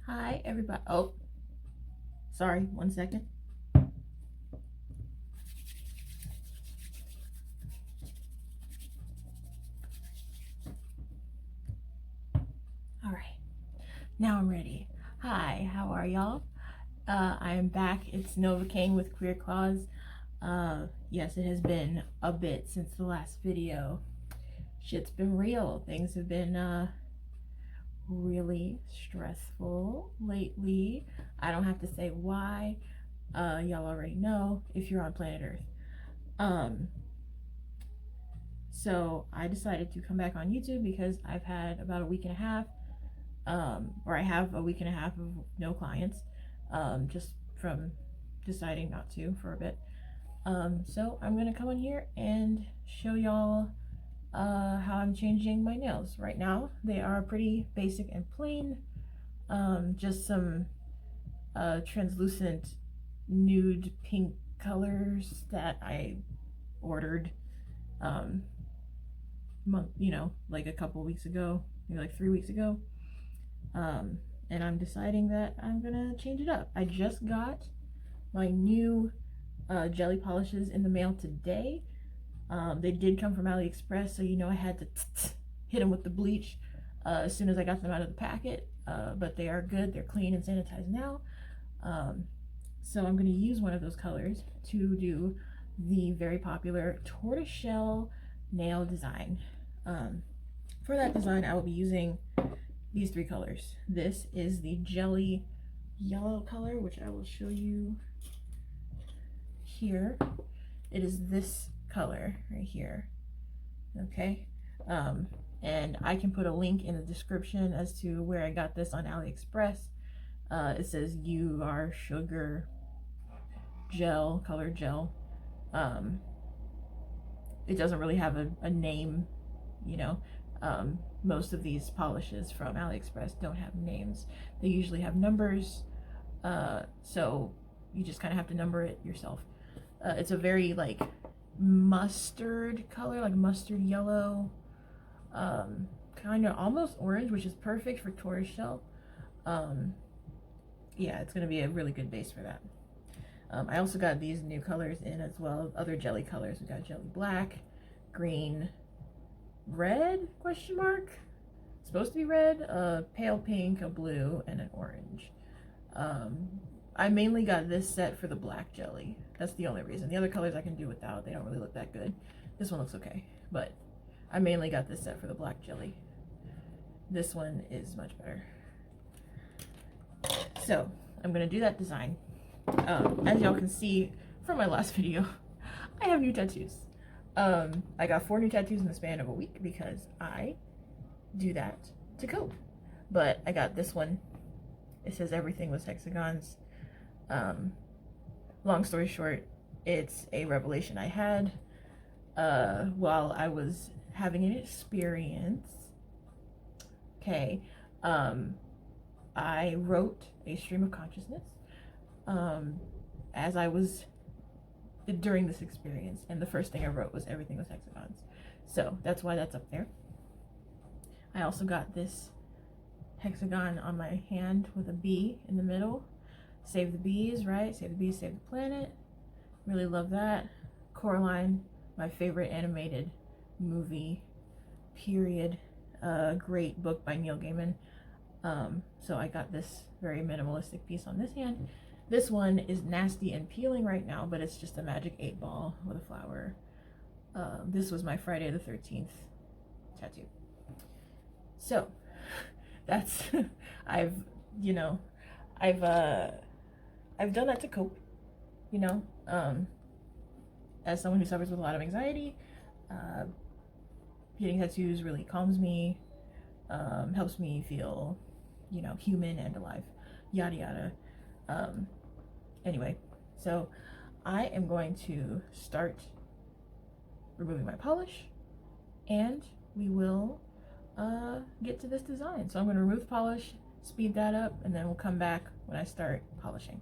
Hi, everybody. Oh, sorry, 1 second. All right, now I'm ready. Hi, how are y'all? I am back. It's Nova King with QueerClawzet. Yes, it has been a bit since the last video. Shit's been real. Things have been really stressful lately. I don't have to say why. Y'all already know if you're on planet Earth. So I decided to come back on YouTube because I've had about a week and a half, or I have a week and a half of no clients, just from deciding not to for a bit. So I'm gonna come on here and show y'all how I'm changing my nails. Right now they are pretty basic and plain, just some translucent nude pink colors that I ordered like a couple weeks ago, maybe like 3 weeks ago, and I'm deciding that I'm gonna change it up. I just got my new jelly polishes in the mail today. They did come from AliExpress, so I had to hit them with the bleach as soon as I got them out of the packet, but they are good. They're clean and sanitized now. So I'm going to use one of those colors to do the very popular tortoiseshell nail design. For that design, I will be using these 3 colors. This is the jelly yellow color, which I will show you here. It is this color right here. Okay, and I can put a link in the description as to where I got this on AliExpress. It says you are sugar gel, color gel. It doesn't really have a name, most of these polishes from AliExpress don't have names. They usually have numbers, so you just kind of have to number it yourself. It's a very like mustard color, like mustard yellow, kind of almost orange, which is perfect for tortoiseshell. Yeah, it's going to be a really good base for that. I also got these new colors in as well, other jelly colors. We got jelly black, green, red, question mark, supposed to be red, pale pink, a blue, and an orange. I mainly got this set for the black jelly. That's the only reason. The other colors I can do without. They don't really look that good. This one looks okay, but I mainly got this set for the black jelly. This one is much better. So I'm gonna do that design. As y'all can see from my last video, I have new tattoos. I got 4 new tattoos in the span of a week because I do that to cope. But I got this one. It says everything was hexagons. Long story short, it's a revelation I had while I was having an experience. Okay, I wrote a stream of consciousness as I was during this experience, and the first thing I wrote was everything was hexagons. So that's why that's up there. I also got this hexagon on my hand with a bee in the middle. Save the bees, right? Save the bees, save the planet. Really love that. Coraline, my favorite animated movie, period. Great book by Neil Gaiman. So I got this very minimalistic piece on this hand. This one is nasty and peeling right now, but it's just a magic 8-ball with a flower. This was my Friday the 13th tattoo. So that's I've done that to cope, as someone who suffers with a lot of anxiety. Getting tattoos really calms me, helps me feel, human and alive, yada yada. Anyway, so I am going to start removing my polish, and we will get to this design. So I'm going to remove the polish, speed that up, and then we'll come back when I start polishing.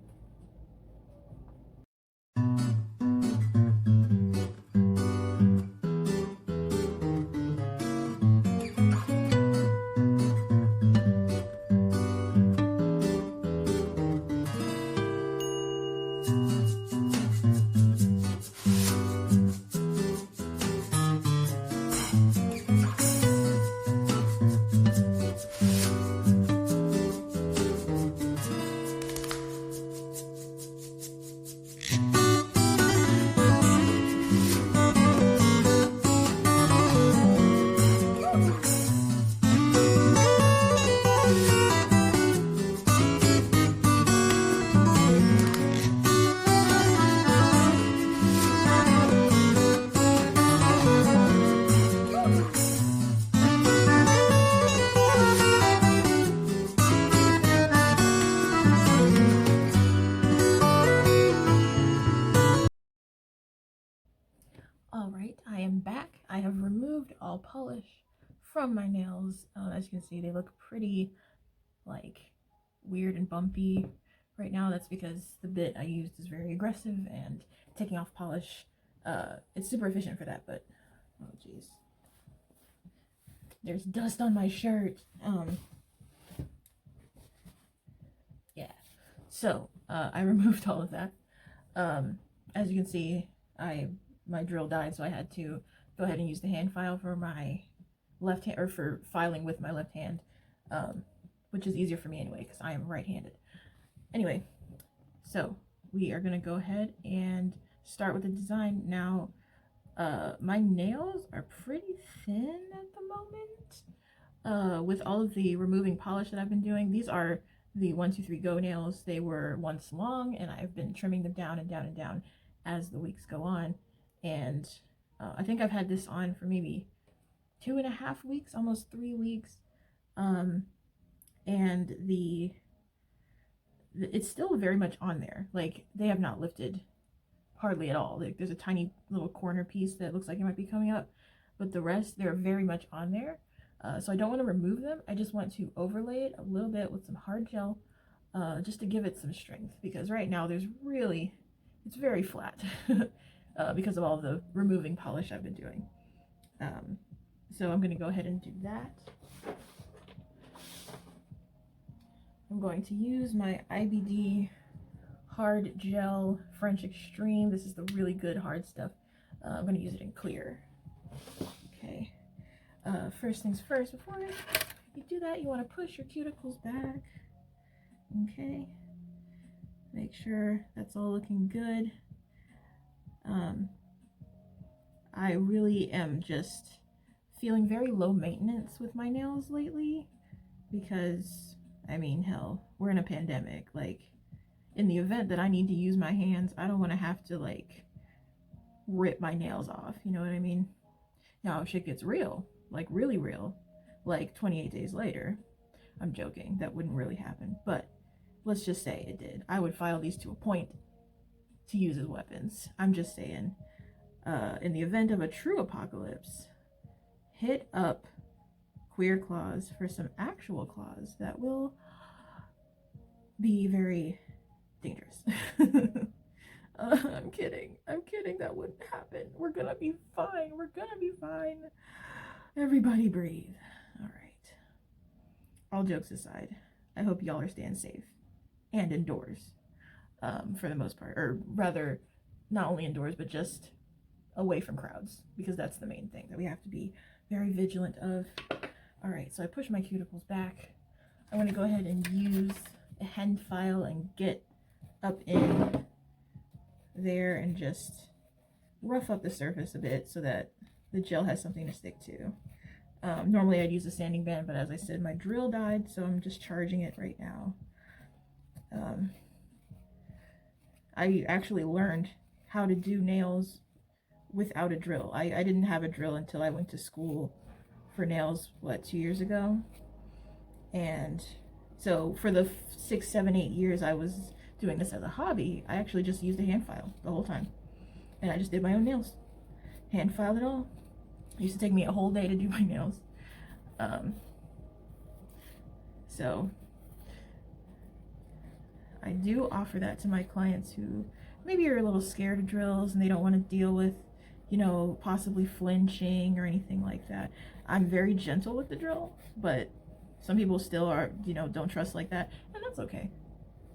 polish from my nails. As you can see, they look pretty like weird and bumpy right now. That's because the bit I used is very aggressive, and taking off polish, it's super efficient for that, but oh geez, there's dust on my shirt. Yeah, so I removed all of that. As you can see, my drill died, so I had to go ahead and use the hand file for my left hand, or for filing with my left hand, which is easier for me anyway because I am right-handed. Anyway, so we are going to go ahead and start with the design. Now, my nails are pretty thin at the moment. With all of the removing polish that I've been doing, these are the 1 2 3 Go nails. They were once long, and I've been trimming them down and down and down as the weeks go on. And I think I've had this on for maybe 2.5 weeks, almost 3 weeks. And it's still very much on there. Like, they have not lifted hardly at all. Like, there's a tiny little corner piece that looks like it might be coming up, but the rest, they're very much on there. So I don't want to remove them. I just want to overlay it a little bit with some hard gel, just to give it some strength, because right now it's very flat because of all the removing polish I've been doing. So I'm going to go ahead and do that. I'm going to use my IBD hard gel French Extreme. This is the really good hard stuff. I'm going to use it in clear. Okay. First things first, before you do that, you want to push your cuticles back. Okay. Make sure that's all looking good. I really am just feeling very low maintenance with my nails lately because, I mean, hell, we're in a pandemic. Like, in the event that I need to use my hands, I don't want to have to, like, rip my nails off, you know what I mean? Now, if shit gets real, like really real, like 28 days later, I'm joking, that wouldn't really happen, but let's just say it did. I would file these to a point to use as weapons. I'm just saying, in the event of a true apocalypse, hit up QueerClawz for some actual claws that will be very dangerous. I'm kidding, that wouldn't happen. We're gonna be fine, everybody breathe. All right, all jokes aside, I hope y'all are staying safe and indoors, for the most part, or rather not only indoors but just away from crowds, because that's the main thing that we have to be very vigilant of. All right, so I push my cuticles back. I'm going to go ahead and use a hand file and get up in there and just rough up the surface a bit so that the gel has something to stick to. Normally I'd use a sanding band, but as I said, my drill died, so I'm just charging it right now. I actually learned how to do nails without a drill. I didn't have a drill until I went to school for nails, what, 2 years ago? And so for the 6, 7, 8 years I was doing this as a hobby, I actually just used a hand file the whole time. And I just did my own nails. Hand filed it all. It used to take me a whole day to do my nails. So I do offer that to my clients who maybe are a little scared of drills and they don't want to deal with, you know, possibly flinching or anything like that. I'm very gentle with the drill, but some people still are, you know, don't trust like that, and that's okay.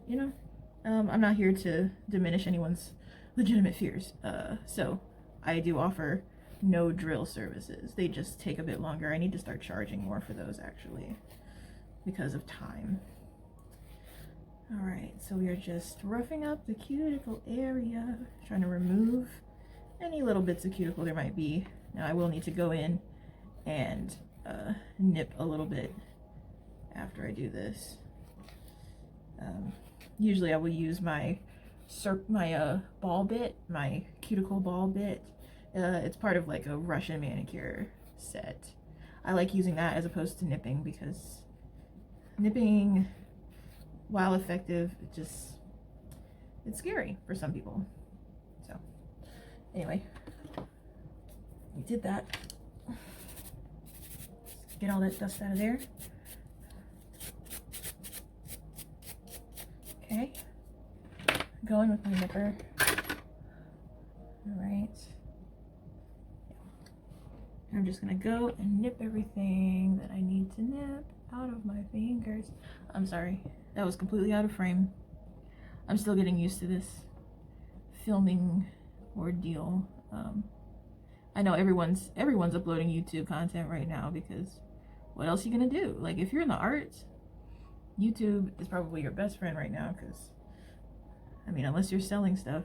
You know, I'm not here to diminish anyone's legitimate fears. So I do offer no drill services. They just take a bit longer. I need to start charging more for those, actually, because of time. All right, so we are just roughing up the cuticle area, trying to remove any little bits of cuticle there might be. Now I will need to go in and nip a little bit after I do this. Usually I will use my ball bit, my cuticle ball bit. It's part of like a Russian manicure set. I like using that as opposed to nipping, because nipping, while effective, it's scary for some people. So anyway, we did that. Get all that dust out of there. Okay. Going with my nipper. Alright. I'm just gonna go and nip everything that I need to nip out of my fingers. I'm sorry, that was completely out of frame. I'm still getting used to this filming ordeal. I know everyone's uploading YouTube content right now, because what else are you gonna do? Like, if you're in the arts, YouTube is probably your best friend right now, because I mean, unless you're selling stuff,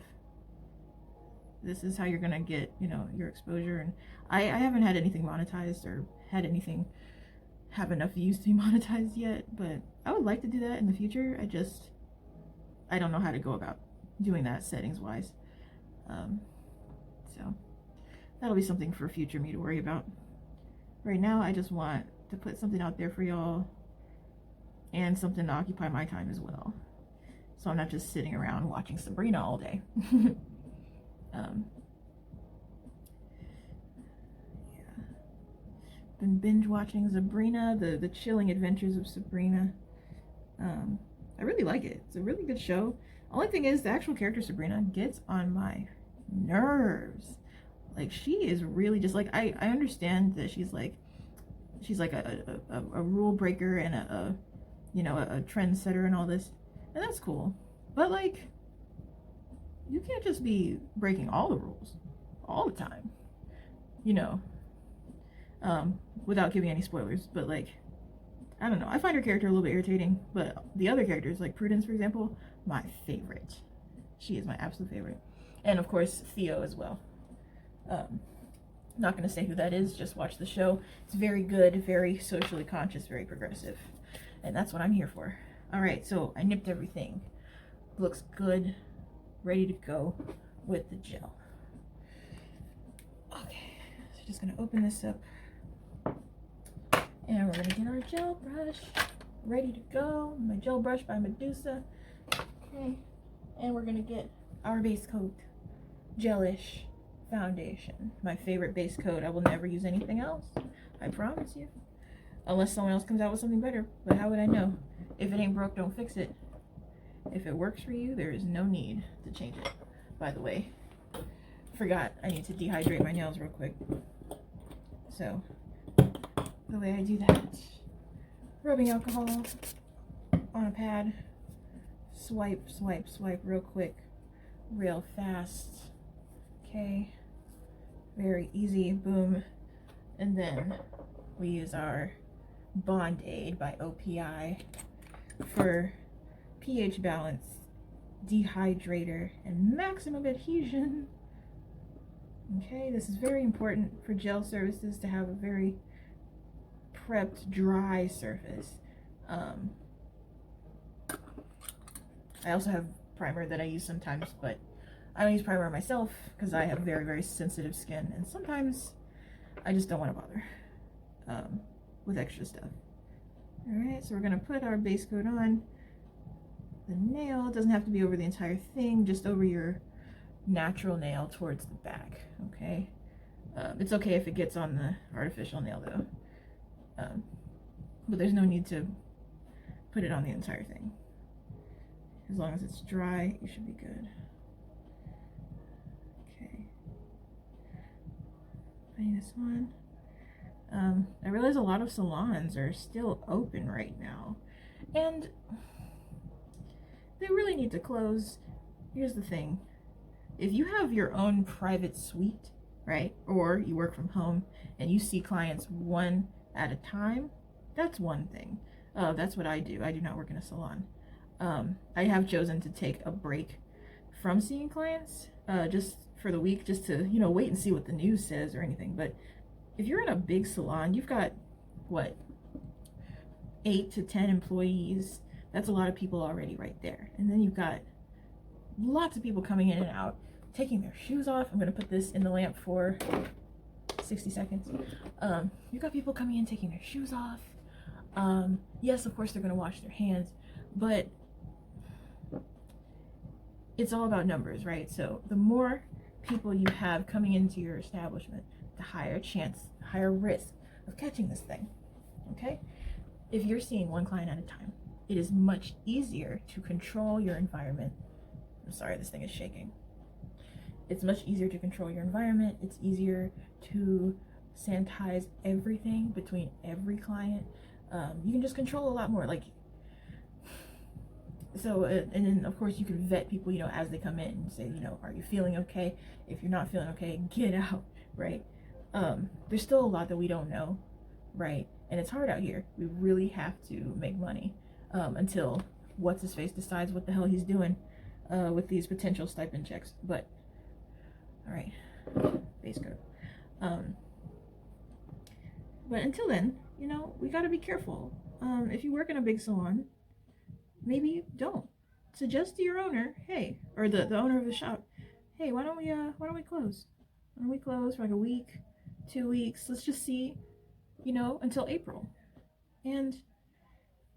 this is how you're gonna get, you know, your exposure. And I haven't had anything monetized or had anything have enough views to be monetized yet, but I would like to do that in the future. I don't know how to go about doing that settings wise. So that'll be something for future me to worry about. Right now, I just want to put something out there for y'all, and something to occupy my time as well, so I'm not just sitting around watching Sabrina all day. Yeah. Been binge watching Sabrina, the chilling adventures of Sabrina. I really like it. It's a really good show. Only thing is, the actual character Sabrina gets on my nerves. Like, she is really just like, I understand that she's like a rule breaker and a you know, a trendsetter and all this, and that's cool, but like, you can't just be breaking all the rules all the time, you know, without giving any spoilers. But like, I don't know, I find her character a little bit irritating, but the other characters, like Prudence, for example, my favorite. She is my absolute favorite. And of course, Theo as well. Not gonna say who that is, just watch the show. It's very good, very socially conscious, very progressive, and that's what I'm here for. All right, so I nipped everything. Looks good, ready to go with the gel. Okay, so just gonna open this up, and we're gonna get our gel brush ready to go. My gel brush by Medusa. Okay, and we're gonna get our base coat, gelish foundation. My favorite base coat. I will never use anything else, I promise you, unless someone else comes out with something better. But how would I know? If it ain't broke, don't fix it. If it works for you, there is no need to change it. By the way, forgot, I need to dehydrate my nails real quick. So the way I do that, rubbing alcohol on a pad, swipe, swipe, swipe real quick, real fast. Okay, very easy, boom. And then we use our Bond-Aid by OPI for pH balance, dehydrator, and maximum adhesion. Okay, this is very important for gel services, to have a very prepped, dry surface. I also have primer that I use sometimes, but I don't use primer myself because I have very, very sensitive skin, and sometimes I just don't want to bother with extra stuff. Alright, so we're going to put our base coat on. The nail doesn't have to be over the entire thing, just over your natural nail towards the back, okay? It's okay if it gets on the artificial nail though, but there's no need to put it on the entire thing. As long as it's dry, you should be good. Okay, putting this on. I realize a lot of salons are still open right now, and they really need to close. Here's the thing. If you have your own private suite, right, or you work from home and you see clients one at a time, that's one thing. That's what I do. I do not work in a salon. I have chosen to take a break from seeing clients just for the week, just to, you know, wait and see what the news says or anything. But if you're in a big salon, you've got, what, 8 to 10 employees. That's a lot of people already right there. And then you've got lots of people coming in and out, taking their shoes off. I'm going to put this in the lamp for 60 seconds. You've got people coming in, taking their shoes off. Yes, of course, they're going to wash their hands, but it's all about numbers, right? So the more people you have coming into your establishment, the higher chance, higher risk of catching this thing. Okay? If you're seeing one client at a time, it is much easier to control your environment. I'm sorry, this thing is shaking. It's much easier to control your environment. It's easier to sanitize everything between every client. You can just control a lot more. Like, so, and then of course you can vet people, you know, as they come in and say, you know, are you feeling okay? If you're not feeling okay, get out, right? There's still a lot that we don't know, right? And it's hard out here. We really have to make money until what's his face decides what the hell he's doing with these potential stipend checks. But all right, base coat. But until then, you know, we got to be careful. If you work in a big salon, maybe don't. Suggest to your owner, hey, or the owner of the shop, hey, why don't we close? Why don't we close for like a week, 2 weeks? Let's just see, you know, until April. And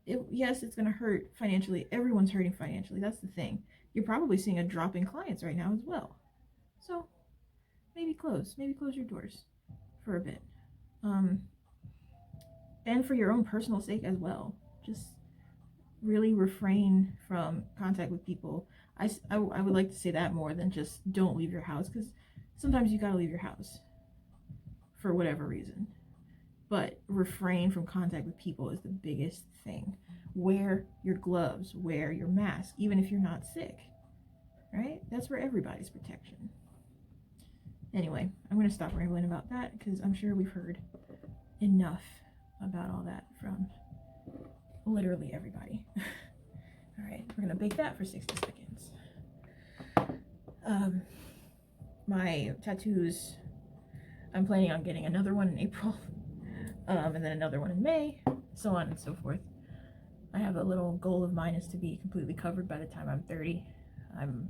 yes, it's gonna hurt financially. Everyone's hurting financially. That's the thing. You're probably seeing a drop in clients right now as well. So maybe close your doors for a bit. And for your own personal sake as well. Just really refrain from contact with people. I would like to say that more than just don't leave your house, because sometimes you gotta leave your house for whatever reason. But refrain from contact with people is the biggest thing. Wear your gloves, wear your mask, even if you're not sick, right? That's for everybody's protection. Anyway, I'm gonna stop rambling about that because I'm sure we've heard enough about all that from literally everybody. All right, we're gonna bake that for 60 seconds. My tattoos, I'm planning on getting another one in April, and then another one in May, so on and so forth. I have a little goal of mine is to be completely covered by the time I'm 30. I'm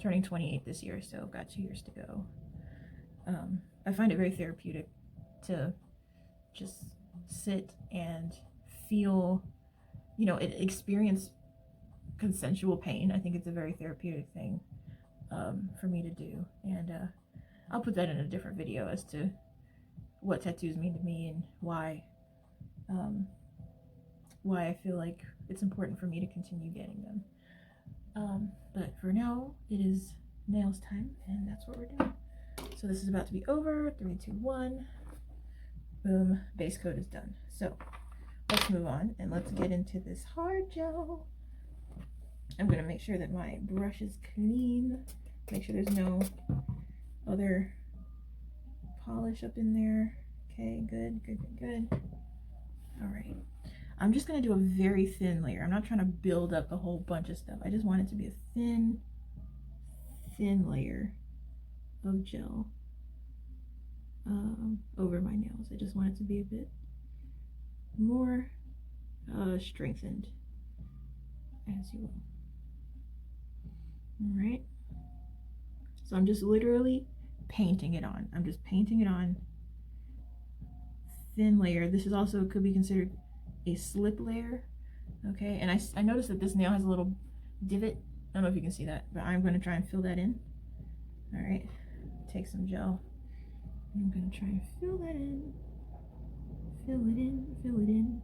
turning 28 this year, so I've got 2 years to go. I find it very therapeutic to just sit and feel, you know, experience consensual pain. I think it's a very therapeutic thing for me to do, and I'll put that in a different video as to what tattoos mean to me and why I feel like it's important for me to continue getting them. But for now, it is nails time, and that's what we're doing. So this is about to be over. 3, 2, 1. Boom, base coat is done. So let's move on and let's get into this hard gel. I'm gonna make sure that my brush is clean. Make sure there's no other polish up in there. Okay, good, good, good, good. All right, I'm just gonna do a very thin layer. I'm not trying to build up a whole bunch of stuff. I just want it to be a thin layer of gel over my nails. I just want it to be a bit more strengthened, as you will. All right, so I'm just literally painting it on. I'm just painting it on. Thin layer. This is also could be considered a slip layer. Okay, and I noticed that this nail has a little divot. I don't know if you can see that, but I'm going to try and fill that in. All right, take some gel. I'm going to try and fill that in. Fill it in, fill it in.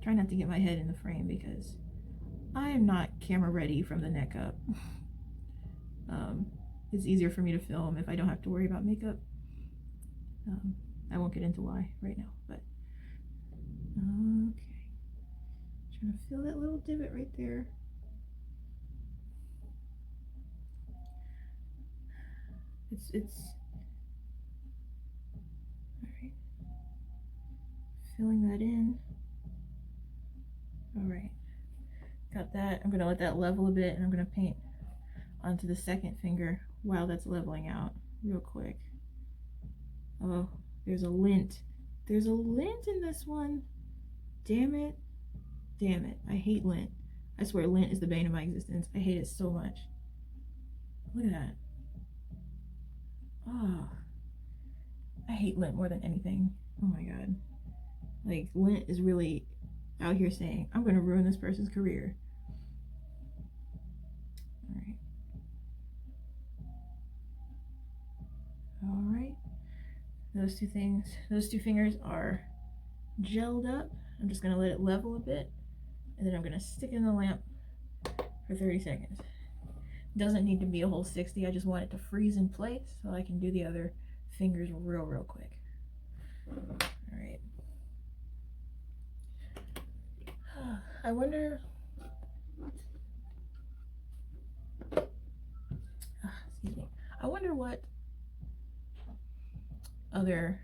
Try not to get my head in the frame because I am not camera ready from the neck up. It's easier for me to film if I don't have to worry about makeup. I won't get into why right now, but okay. Trying to fill that little divot right there. It's all right. Filling that in. All right, got that. I'm gonna let that level a bit, and I'm gonna paint onto the second finger while that's leveling out real quick. Oh, there's a lint. There's a lint in this one. Damn it. Damn it. I hate lint. I swear lint is the bane of my existence. I hate it so much. Look at that. Oh, I hate lint more than anything. Oh my god. Like, lint is really out here saying, I'm gonna ruin this person's career. Alright. Alright. Those two fingers are gelled up. I'm just gonna let it level a bit, and then I'm gonna stick it in the lamp for 30 seconds. Doesn't need to be a whole 60. I just want it to freeze in place so I can do the other fingers real quick. All right. I wonder. Excuse me. I wonder what other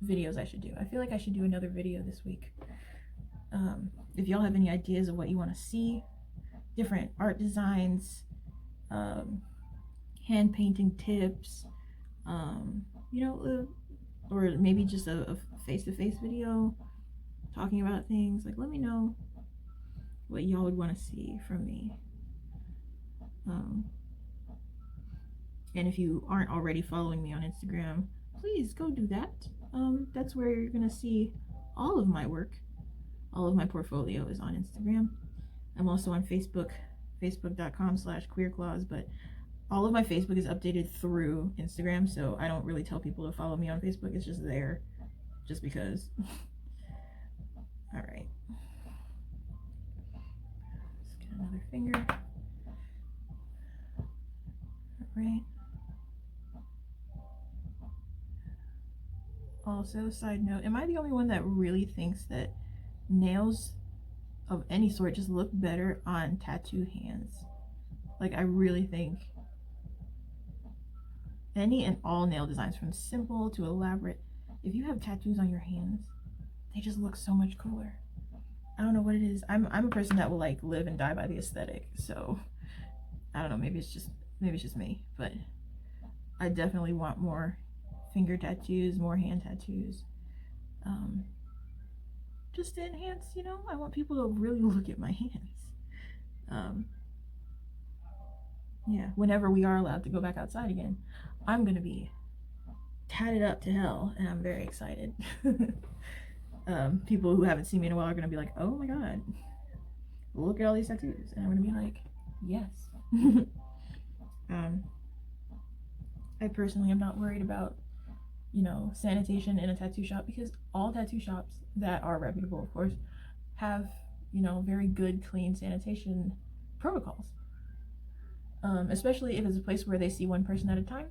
videos I should do. I feel like I should do another video this week. If y'all have any ideas of what you want to see, different art designs, hand painting tips, you know, or maybe just a face-to-face video talking about things, like, let me know what y'all would want to see from me. And if you aren't already following me on Instagram, please go do that. That's where you're gonna see all of my work. All of my portfolio is on Instagram. I'm also on Facebook, facebook.com/QueerClawz, but all of my Facebook is updated through Instagram, so I don't really tell people to follow me on Facebook. It's just there, just because. All right. Let's get another finger. All right. Also, side note, am I the only one that really thinks that nails of any sort just look better on tattooed hands? Like, I really think any and all nail designs, from simple to elaborate, if you have tattoos on your hands, they just look so much cooler. I don't know what it is. I'm a person that will like live and die by the aesthetic, so I don't know, maybe it's just me, but I definitely want more finger tattoos, more hand tattoos, just to enhance, you know, I want people to really look at my hands. Yeah, whenever we are allowed to go back outside again, I'm gonna be tatted up to hell, and I'm very excited. People who haven't seen me in a while are gonna be like, oh my god, look at all these tattoos, and I'm gonna be like, yes. I personally am not worried about, you know, sanitation in a tattoo shop, because all tattoo shops that are reputable, of course, have, you know, very good, clean sanitation protocols. Especially if it's a place where they see one person at a time.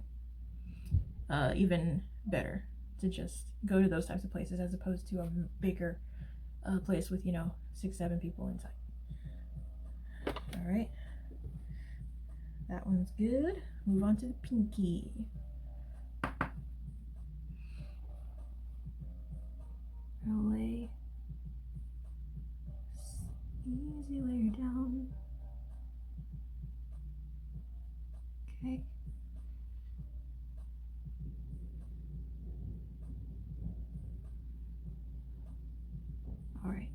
Even better to just go to those types of places as opposed to a bigger place with, you know, 6-7 people inside. All right, that one's good. Move on to the pinky. I'll lay easy layer down. Okay. All right.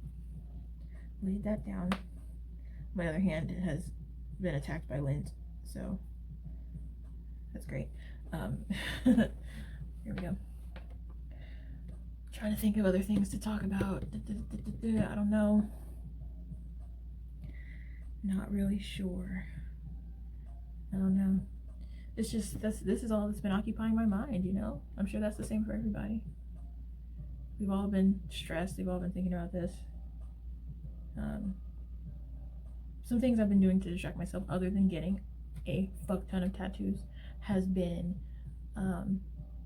Laid that down. My other hand has been attacked by lint, so that's great. Here we go. Trying to think of other things to talk about. I don't know. Not really sure. I don't know. It's just this is all that's been occupying my mind, you know? I'm sure that's the same for everybody. We've all been stressed, we've all been thinking about this. Some things I've been doing to distract myself, other than getting a fuck ton of tattoos, has been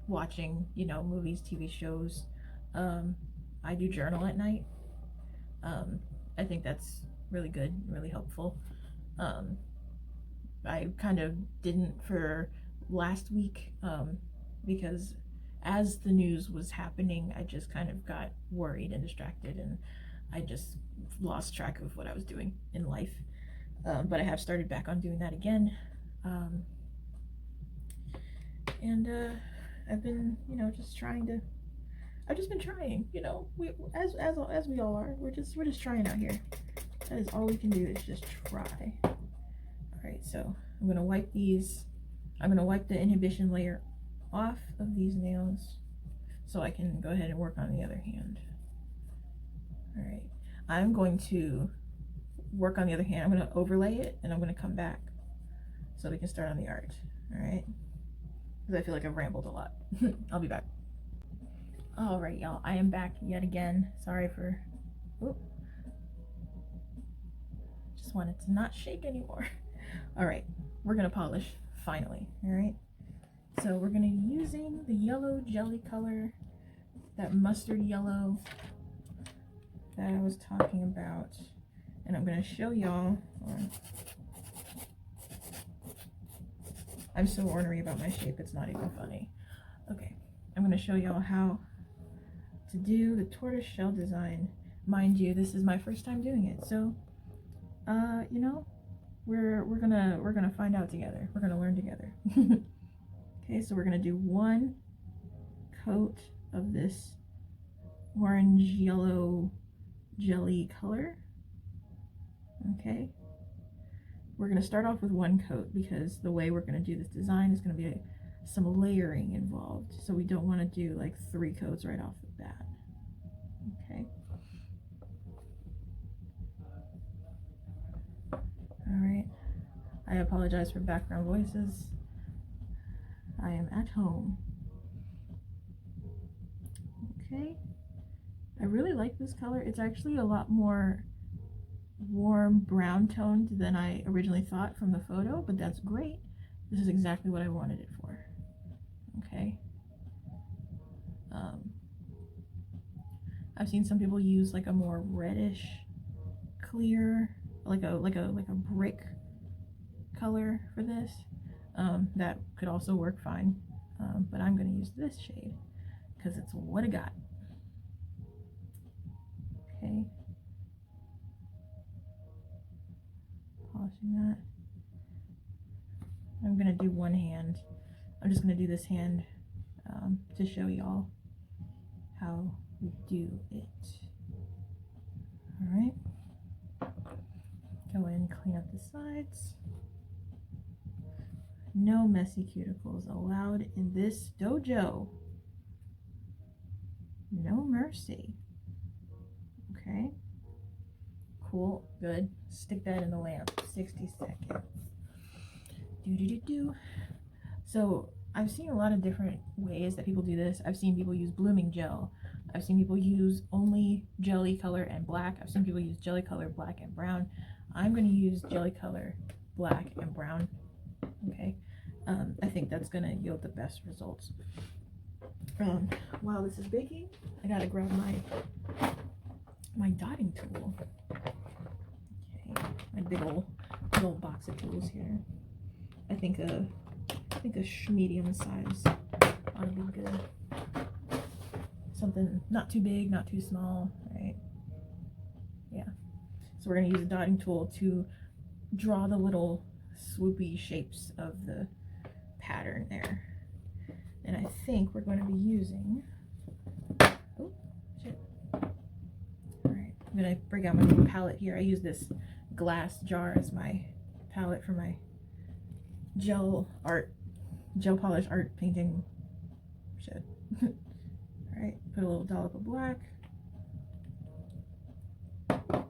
watching, you know, movies, TV shows. I do journal at night. I think that's really good, really helpful. I kind of didn't for last week, because as the news was happening, I just kind of got worried and distracted, and I just lost track of what I was doing in life. But I have started back on doing that again. And I've been, you know, I've just been trying, you know, as we all are. We're just trying out here. That is all we can do, is just try. Alright, so I'm gonna wipe the inhibition layer off of these nails so I can go ahead and work on the other hand. Alright, I'm going to work on the other hand. I'm gonna overlay it, and I'm gonna come back so we can start on the art. Alright, because I feel like I've rambled a lot. I'll be back. All right, y'all, I am back yet again. Sorry for, oop. Just wanted to not shake anymore. All right, we're gonna polish finally. All right, so we're gonna be using the yellow jelly color, that mustard yellow that I was talking about, and I'm gonna show y'all. I'm so ornery about my shape, it's not even funny. Okay, I'm gonna show y'all how to do the tortoiseshell design. Mind you, this is my first time doing it, so you know, we're gonna find out together. We're gonna learn together. Okay, so we're gonna do one coat of this orange yellow jelly color. Okay, we're gonna start off with one coat because the way we're gonna do this design is gonna be some layering involved, so we don't want to do like 3 coats right off the bat. Okay. All right. I apologize for background voices. I am at home. Okay. I really like this color. It's actually a lot more warm brown toned than I originally thought from the photo, but that's great. This is exactly what I wanted it for. Okay. I've seen some people use like a more reddish clear, like a brick color for this. That could also work fine, but I'm going to use this shade because it's what I got. Okay, polishing that. I'm going to do one hand. I'm just going to do this hand to show y'all how we do it. All right, go in and clean up the sides. No messy cuticles allowed in this dojo. No mercy. Okay, cool, good. Stick that in the lamp, 60 seconds. Do. So I've seen a lot of different ways that people do this. I've seen people use blooming gel. I've seen people use only jelly color and black. I've seen people use jelly color, black and brown. I'm going to use jelly color, black and brown. Okay, I think that's going to yield the best results. While this is baking, I gotta grab my dotting tool. Okay, my big old box of tools here. I think a medium size ought to be good. Something not too big, not too small, right? Yeah. So we're gonna use a dotting tool to draw the little swoopy shapes of the pattern there. And I think we're going to be using, oh shit. Alright, I'm going to bring out my little palette here. I use this glass jar as my palette for my gel polish art painting shit. Alright, put a little dollop of black and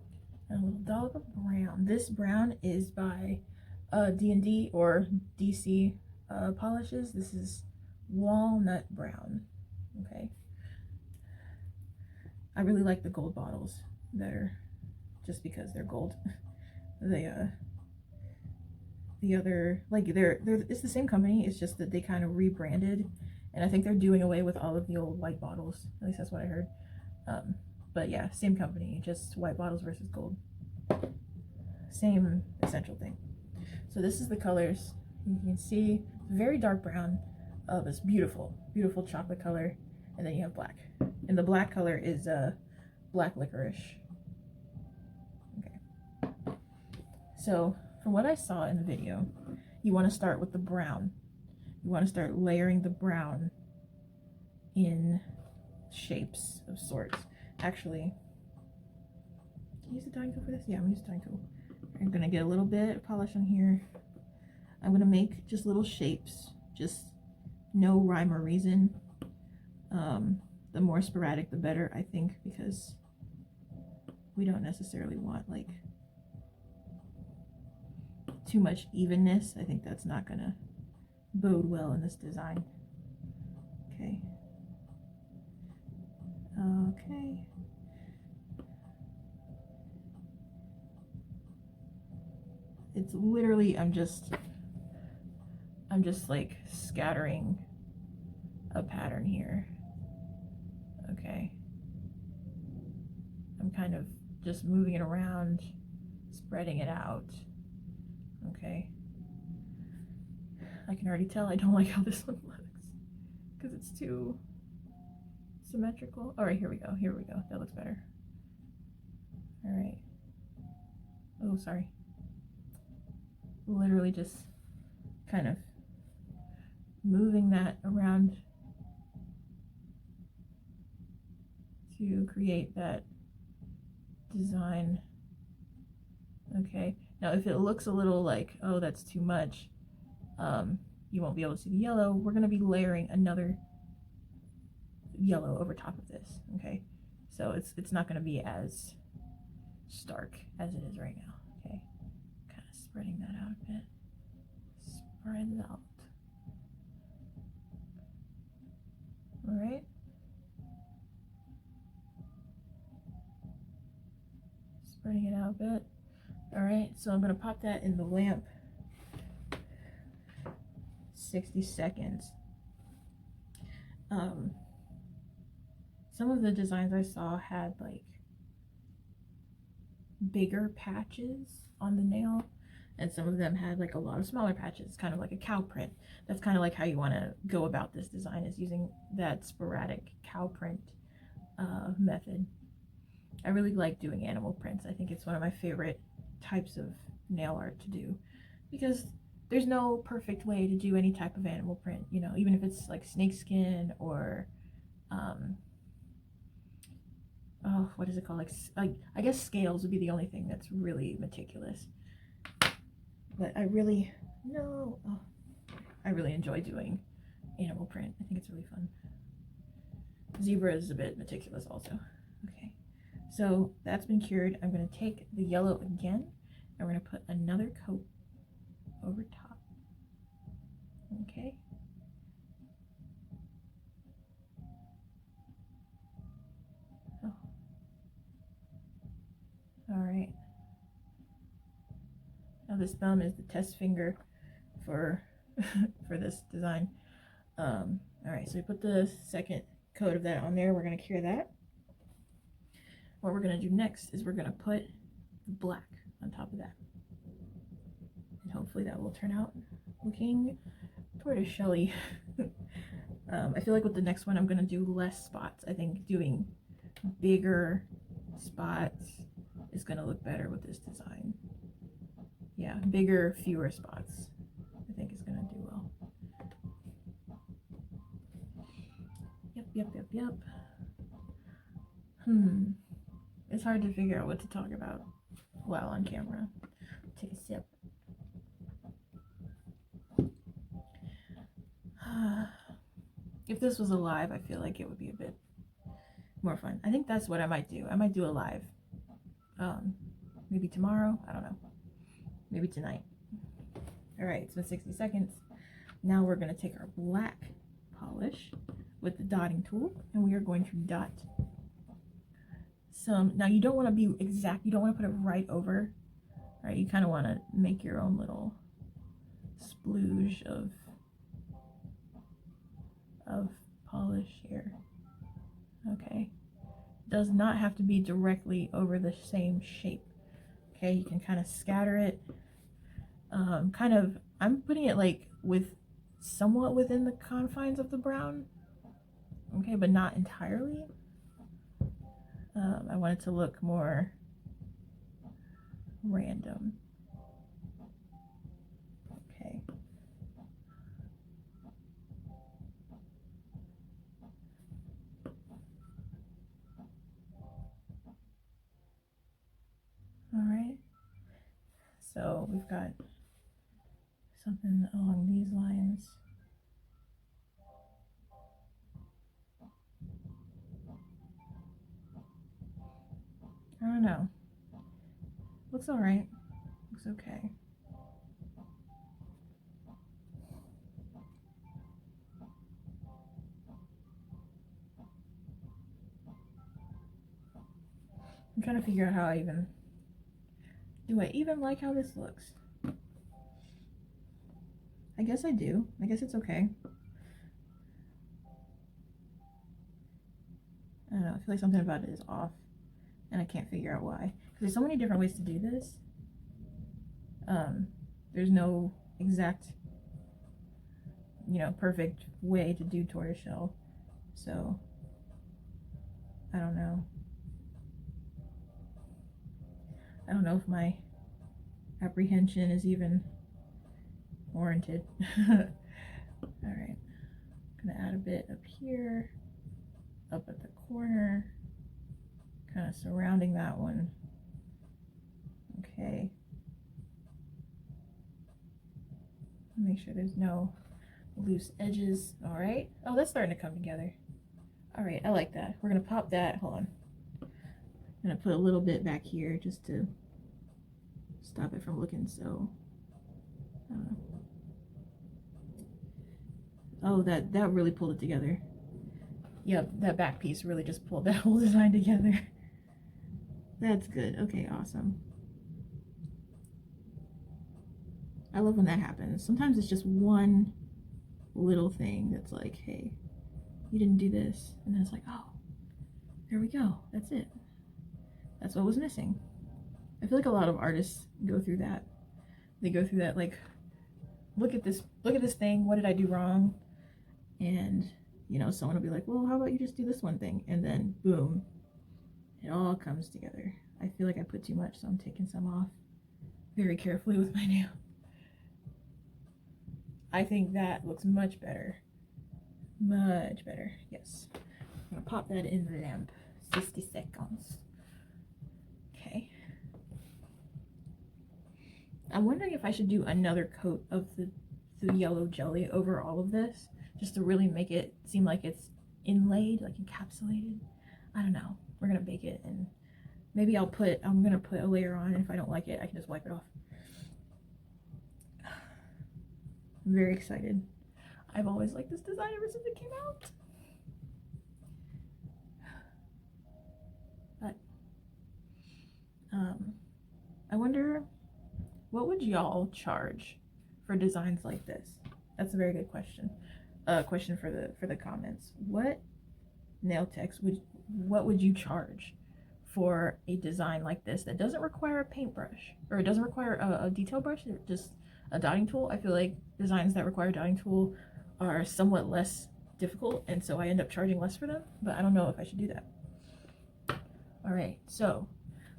a little dollop of brown. This brown is by D&D or DC polishes. This is walnut brown. Okay, I really like the gold bottles better just because they're gold. The other, like, they're it's the same company, it's just that they kind of rebranded, and I think they're doing away with all of the old white bottles. At least that's what I heard. But yeah, same company, just white bottles versus gold. Same essential thing. So this is the colors. You can see very dark brown, this beautiful chocolate color, and then you have black. And the black color is black licorice. Okay. So from what I saw in the video, you want to start with the brown. You want to start layering the brown in shapes of sorts. Actually, can I use the dyeing tool for this? Yeah, I'm gonna use the dyeing tool. I'm gonna get a little bit of polish on here. I'm gonna make just little shapes, just no rhyme or reason. The more sporadic the better, I think, because we don't necessarily want like too much evenness. I think that's not gonna bode well in this design. Okay, Okay. It's literally, I'm just like scattering a pattern here. Okay. I'm kind of just moving it around, spreading it out. Okay. I can already tell I don't like how this one looks because it's too symmetrical. All right, here we go. Here we go. That looks better. All right. Oh, sorry. Literally just kind of moving that around to create that design. Okay. Now, if it looks a little like, oh, that's too much, you won't be able to see the yellow. We're going to be layering another yellow over top of this. Okay. So it's not going to be as stark as it is right now. Okay. Kind of spreading that out a bit. Spread it out. All right. Spreading it out a bit. All right, so I'm going to pop that in the lamp. 60 seconds. Some of the designs I saw had like bigger patches on the nail, and some of them had like a lot of smaller patches, kind of like a cow print. That's kind of like how you want to go about this design, is using that sporadic cow print method. I really like doing animal prints. I think it's one of my favorite types of nail art to do, because there's no perfect way to do any type of animal print, you know, even if it's like snakeskin or oh, what is it called, like I guess scales would be the only thing that's really meticulous. But I really enjoy doing animal print. I think it's really fun. Zebra is a bit meticulous also. Okay, so that's been cured. I'm going to take the yellow again, and we're going to put another coat over top. Okay. Oh. All right. Now this thumb is the test finger for for this design. All right, so we put the second coat of that on there. We're going to cure that. What we're going to do next is we're going to put black on top of that, and hopefully that will turn out looking tortoiseshell-y. I feel like with the next one I'm going to do less spots. I think doing bigger spots is going to look better with this design. Yeah, bigger, fewer spots I think is going to do well. Yep. It's hard to figure out what to talk about while on camera. Take a sip. If this was a live, I feel like it would be a bit more fun. I think that's what I might do. I might do a live. Maybe tomorrow. I don't know. Maybe tonight. All right, it's been 60 seconds. Now we're going to take our black polish with the dotting tool, and we are going to dot some. Now you don't want to be exact. You don't want to put it right over. Right? You kind of want to make your own little splooge of polish here. Okay. Does not have to be directly over the same shape. Okay, you can kind of scatter it. I'm putting it like somewhat within the confines of the brown. Okay, but not entirely. I want it to look more random. Okay. All right. So we've got something along these lines. I don't know. Looks all right. Looks okay. trying to figure out how do I even like how this looks? I guess I do. I guess it's okay. I don't know, I feel like something about it is off and I can't figure out why. Because there's so many different ways to do this. There's no exact, you know, perfect way to do tortoiseshell. So, I don't know. I don't know if my apprehension is even warranted. Alright. I'm gonna add a bit up here, up at the corner, kind of surrounding that one. Okay. Make sure there's no loose edges. Alright. Oh, that's starting to come together. Alright, I like that. We're gonna pop that. Hold on. I'm gonna put a little bit back here just to stop it from looking so. I don't know. Oh, that really pulled it together. Yep, that back piece really just pulled that whole design together. That's good. Okay, awesome. I love when that happens. Sometimes it's just one little thing that's like, hey, you didn't do this. And then it's like, oh, there we go. That's it. That's what was missing. I feel like a lot of artists go through that. They go through that, like, look at this thing. What did I do wrong? And, you know, someone will be like, well, how about you just do this one thing? And then, boom, it all comes together. I feel like I put too much, so I'm taking some off very carefully with my nail. I think that looks much better. Much better. Yes. I'm gonna pop that in the lamp. 60 seconds. Okay. I'm wondering if I should do another coat of the yellow jelly over all of this, just to really make it seem like it's inlaid, like encapsulated. I don't know. We're gonna bake it, and maybe I'm gonna put a layer on, and if I don't like it, I can just wipe it off. I'm very excited. I've always liked this design ever since it came out. But I wonder, what would y'all charge for designs like this? That's a very good question. Question for the comments. What nail techs what would you charge for a design like this that doesn't require a paintbrush, or it doesn't require a detail brush, just a dotting tool? I feel like designs that require a dotting tool are somewhat less difficult, and so I end up charging less for them, but I don't know if I should do that. All right, so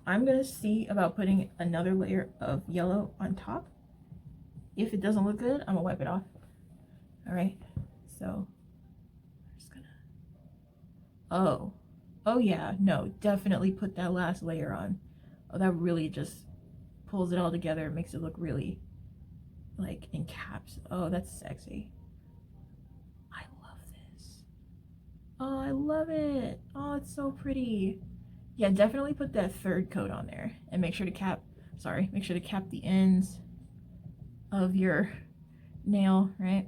I'm gonna see about putting another layer of yellow on top. If it doesn't look good, I'm gonna wipe it off. All right, so I'm just gonna, oh yeah, no, definitely put that last layer on. Oh, that really just pulls it all together, makes it look really like encaps. Oh, that's sexy. I love this. Oh, I love it. Oh, it's so pretty. Yeah, definitely put that third coat on there, and make sure to cap the ends of your nail, right?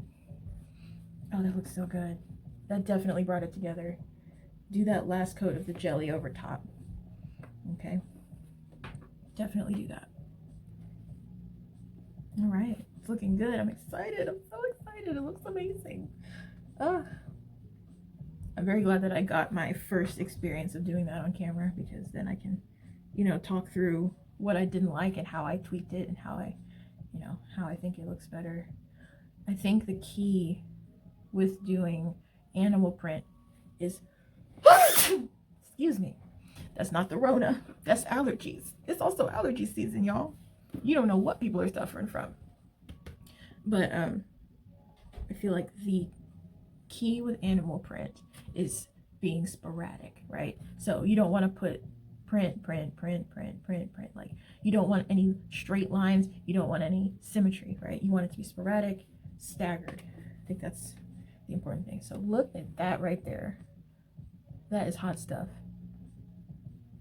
Oh, that looks so good. That definitely brought it together. Do that last coat of the jelly over top. Okay, definitely do that. All right, it's looking good. I'm excited. I'm so excited. It looks amazing. I'm very glad that I got my first experience of doing that on camera, because then I can, you know, talk through what I didn't like and how I tweaked it and how I think it looks better. I think the key with doing animal print is excuse me, that's not the Rona, that's allergies. It's also allergy season, y'all. You don't know what people are suffering from. But I feel like the key with animal print is being sporadic, right? So you don't want to put print. Like, you don't want any straight lines. You don't want any symmetry, right? You want it to be sporadic, staggered. I think that's the important thing. So look at that right there. That is hot stuff.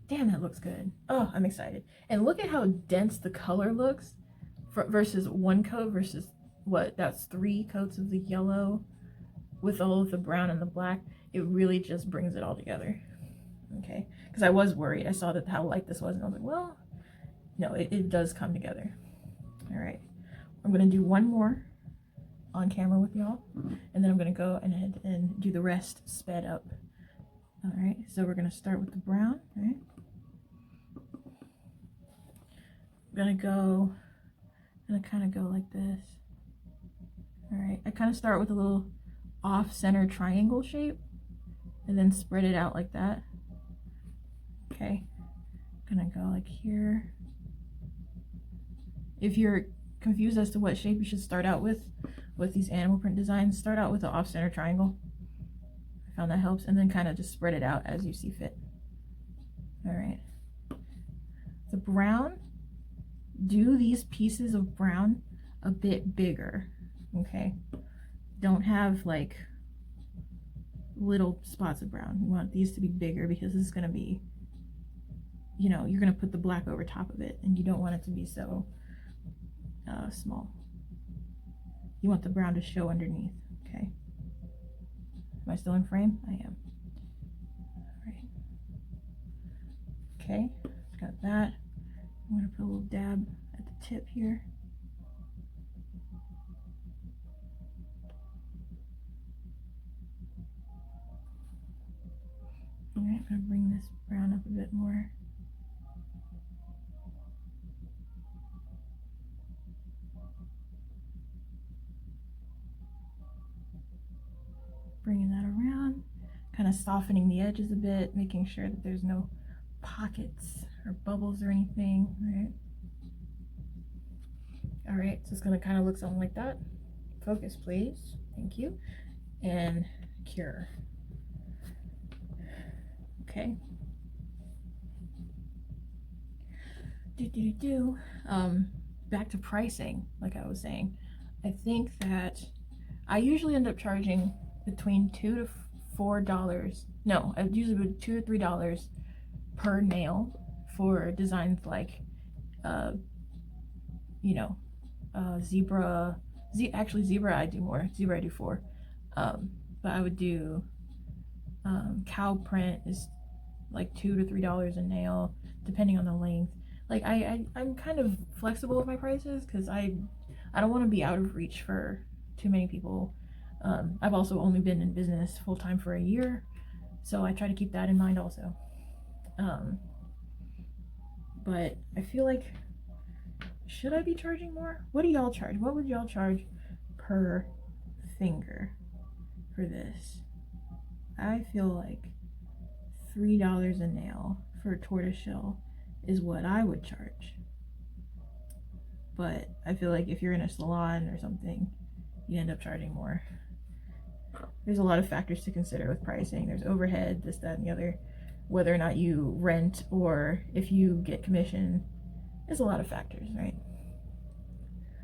Damn, that looks good. Oh, I'm excited. And look at how dense the color looks versus one coat versus what? That's 3 coats of the yellow with all of the brown and the black. It really just brings it all together. Okay, because I was worried. I saw that how light this was, and I was like, well, no, it does come together. All right, I'm gonna do one more on camera with y'all, and then I'm gonna go ahead and do the rest sped up. All right, so we're gonna start with the brown. Right, I'm gonna kind of go like this. All right, I kind of start with a little off-center triangle shape, and then spread it out like that. Okay, I'm gonna go like here. If you're confused as to what shape you should start out with these animal print designs, start out with an off-center triangle. I found that helps, and then kind of just spread it out as you see fit. All right, the brown, do these pieces of brown a bit bigger. Okay, don't have like little spots of brown. You want these to be bigger because this is going to be, you know, you're going to put the black over top of it, and you don't want it to be so small. You want the brown to show underneath. Okay, am I still in frame? I am. All right. Okay, got that. I'm going to put a little dab at the tip here. All right, I'm going to bring this brown up a bit more. Bringing that around, kind of softening the edges a bit, making sure that there's no pockets or bubbles or anything, right? All right, so it's going to kind of look something like that. Focus, please. Thank you. And cure. Okay. Back to pricing, like I was saying. I think that I usually end up charging between $2 to $4. No, I usually do $2 to $3 per nail for designs like, you know, zebra. Actually, zebra I do more. Zebra I do 4. But I would do cow print is like $2 to $3 a nail, depending on the length. Like I'm kind of flexible with my prices because I don't want to be out of reach for too many people. I've also only been in business full-time for a year, so I try to keep that in mind also. But I feel like, should I be charging more? What do y'all charge? What would y'all charge per finger for this? I feel like $3 a nail for a tortoiseshell is what I would charge. But I feel like if you're in a salon or something, you end up charging more. There's a lot of factors to consider with pricing. There's overhead, this, that, and the other. Whether or not you rent or if you get commission. There's a lot of factors, right?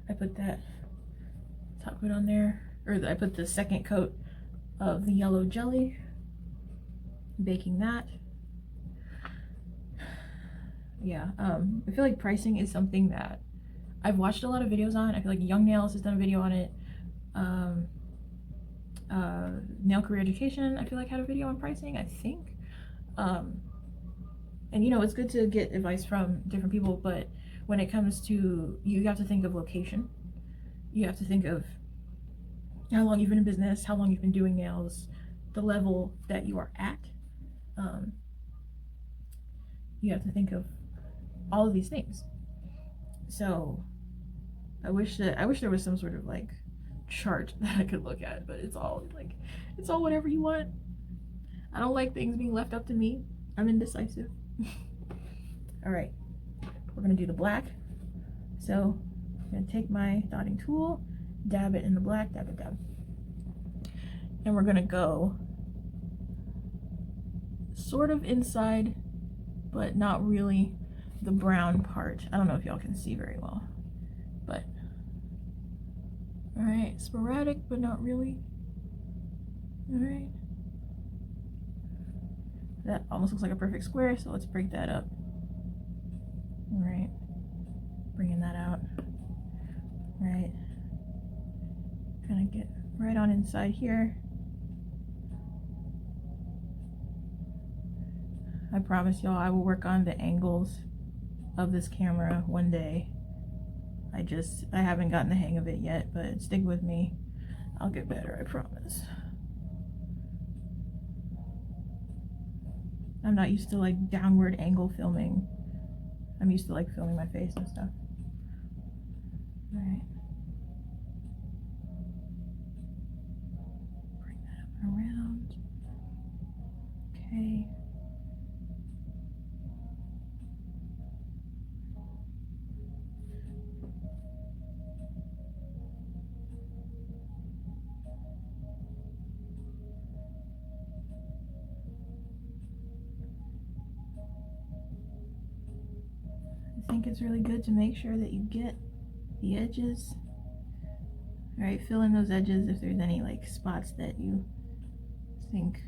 I put that top coat on there, or I put the second coat of the yellow jelly, baking that. Yeah, I feel like pricing is something that I've watched a lot of videos on. I feel like Young Nails has done a video on it. Nail Career Education, I feel like, had a video on pricing, I think. And you know, it's good to get advice from different people, but when it comes to, you have to think of location. You have to think of how long you've been in business, how long you've been doing nails, the level that you are at. You have to think of all of these things. So I wish there was some sort of like chart that I could look at, but it's all whatever you want. I don't like things being left up to me. I'm indecisive. All right, we're gonna do the black. So I'm gonna take my dotting tool, dab it in the black, dab it, dab. And we're gonna go sort of inside, but not really the brown part. I don't know if y'all can see very well, but all right, sporadic, but not really. All right. That almost looks like a perfect square, so let's break that up. All right, bringing that out. Right, kind of get right on inside here. I promise y'all I will work on the angles of this camera one day. I haven't gotten the hang of it yet, but stick with me. I'll get better, I promise. I'm not used to like downward angle filming. I'm used to like filming my face and stuff. Alright. Bring that up and around. Okay. I think it's really good to make sure that you get the edges. Alright, fill in those edges if there's any like spots that you think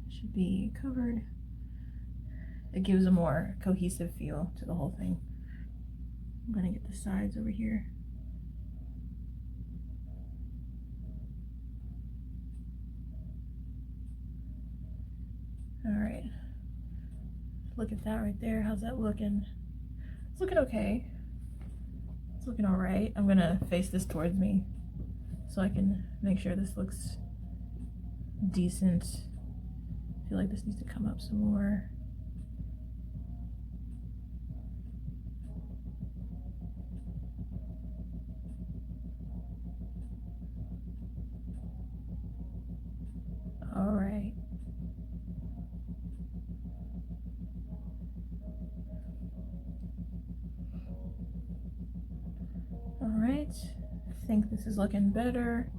should be covered. It gives a more cohesive feel to the whole thing. I'm gonna get the sides over here. Alright. Look at that right there. How's that looking? It's looking okay. It's looking alright. I'm gonna face this towards me so I can make sure this looks decent. I feel like this needs to come up some more. Alright. Alright, I think this is looking better.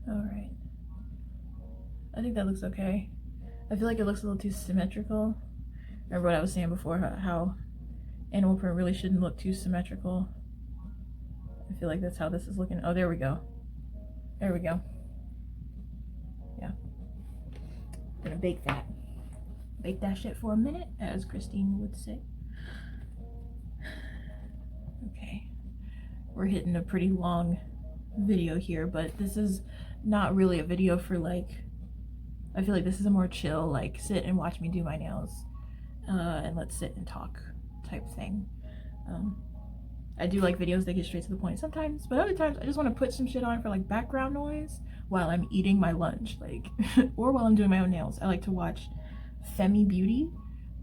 Alright. I think that looks okay. I feel like it looks a little too symmetrical. Remember what I was saying before, how animal print really shouldn't look too symmetrical. I feel like that's how this is looking. Oh, there we go. There we go. Yeah. I'm gonna bake that. Bake that shit for a minute, as Christine would say. Okay. We're hitting a pretty long video here, but this is not really a video for like, I feel like this is a more chill, like sit and watch me do my nails, and let's sit and talk type thing. I do like videos that get straight to the point sometimes, but other times I just want to put some shit on for like background noise while I'm eating my lunch, like, or while I'm doing my own nails. I like to watch Femi Beauty,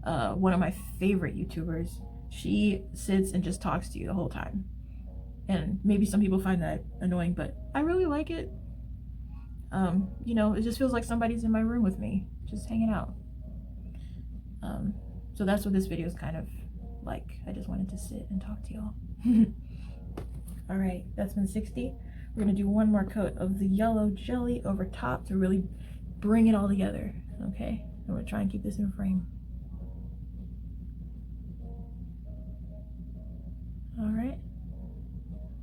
one of my favorite YouTubers. She sits and just talks to you the whole time. And maybe some people find that annoying, but I really like it. You know, it just feels like somebody's in my room with me, just hanging out. So that's what this video is kind of like. I just wanted to sit and talk to y'all. All right, that's been 60. We're gonna do one more coat of the yellow jelly over top to really bring it all together, okay? I'm gonna try and keep this in frame. All right,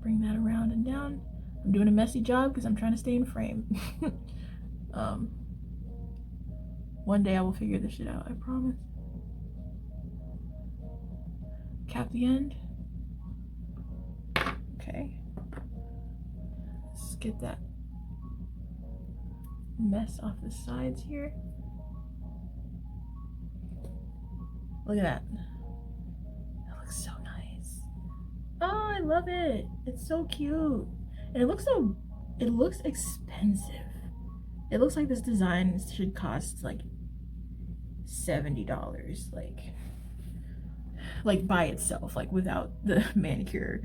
bring that around and down. I'm doing a messy job because I'm trying to stay in frame. One day I will figure this shit out, I promise. Cap the end. Okay. Let's get that mess off the sides here. Look at that. That looks so nice. Oh, I love it. It's so cute. And it looks expensive. It looks like this design should cost like $70, like by itself, like without the manicure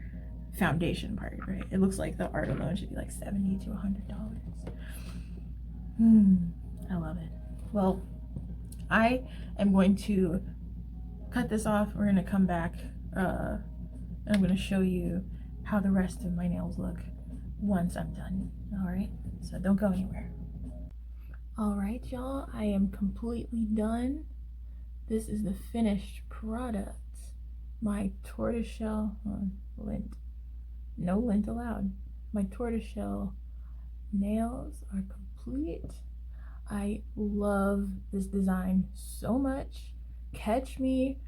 foundation part, right? It looks like the art alone should be like $70 to $100. I love it. Well, I am going to cut this off. We're gonna come back and I'm gonna show you how the rest of my nails look once I'm done. All right, so don't go anywhere. All right, y'all, I am completely done. This is the finished product. My tortoiseshell lint, no lint allowed. My tortoiseshell nails are complete. I love this design so much. Catch me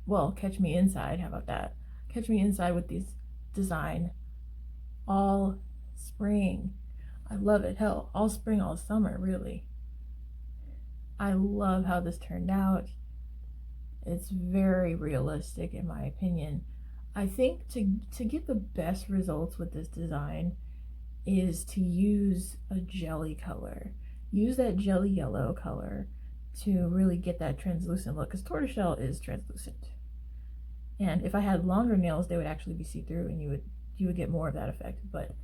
inside. How about that? Catch me inside with this design all spring. I love it. Hell, all spring, all summer, really. I love how this turned out. It's very realistic in my opinion. I think to get the best results with this design is to use a jelly color. Use that jelly yellow color to really get that translucent look, because tortoiseshell is translucent. And if I had longer nails, they would actually be see-through and you would get more of that effect. But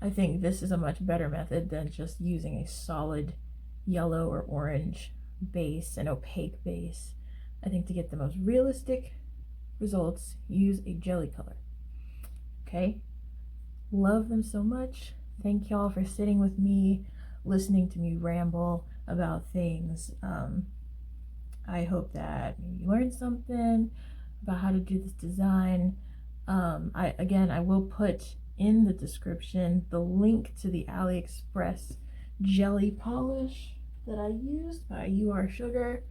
I think this is a much better method than just using a solid yellow or orange base, an opaque base. I think to get the most realistic results, use a jelly color. Okay? Love them so much. Thank y'all for sitting with me, listening to me ramble about things. I hope that you learned something about how to do this design. I will put in the description the link to the AliExpress jelly polish that I used by UR Sugar.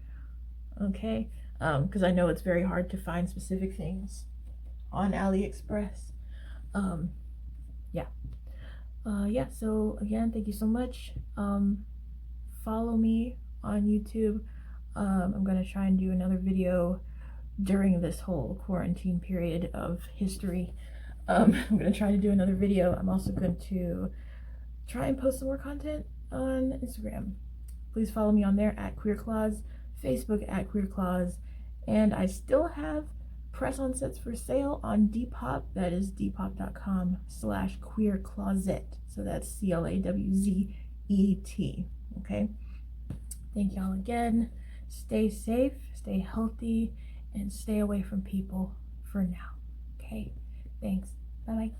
Okay, because I know it's very hard to find specific things on AliExpress. Yeah, so again, thank you so much. Follow me on YouTube. I'm gonna try and do another video during this whole quarantine period of history. I'm gonna try to do another video. I'm also going to try and post some more content on Instagram. Please follow me on there at QueerClawz, Facebook at QueerClawz, and I still have press-on sets for sale on Depop. That is depop.com/QueerClawzet. So that's CLAWZET. Okay. Thank y'all again. Stay safe, stay healthy, and stay away from people for now. Okay. Thanks. Bye bye.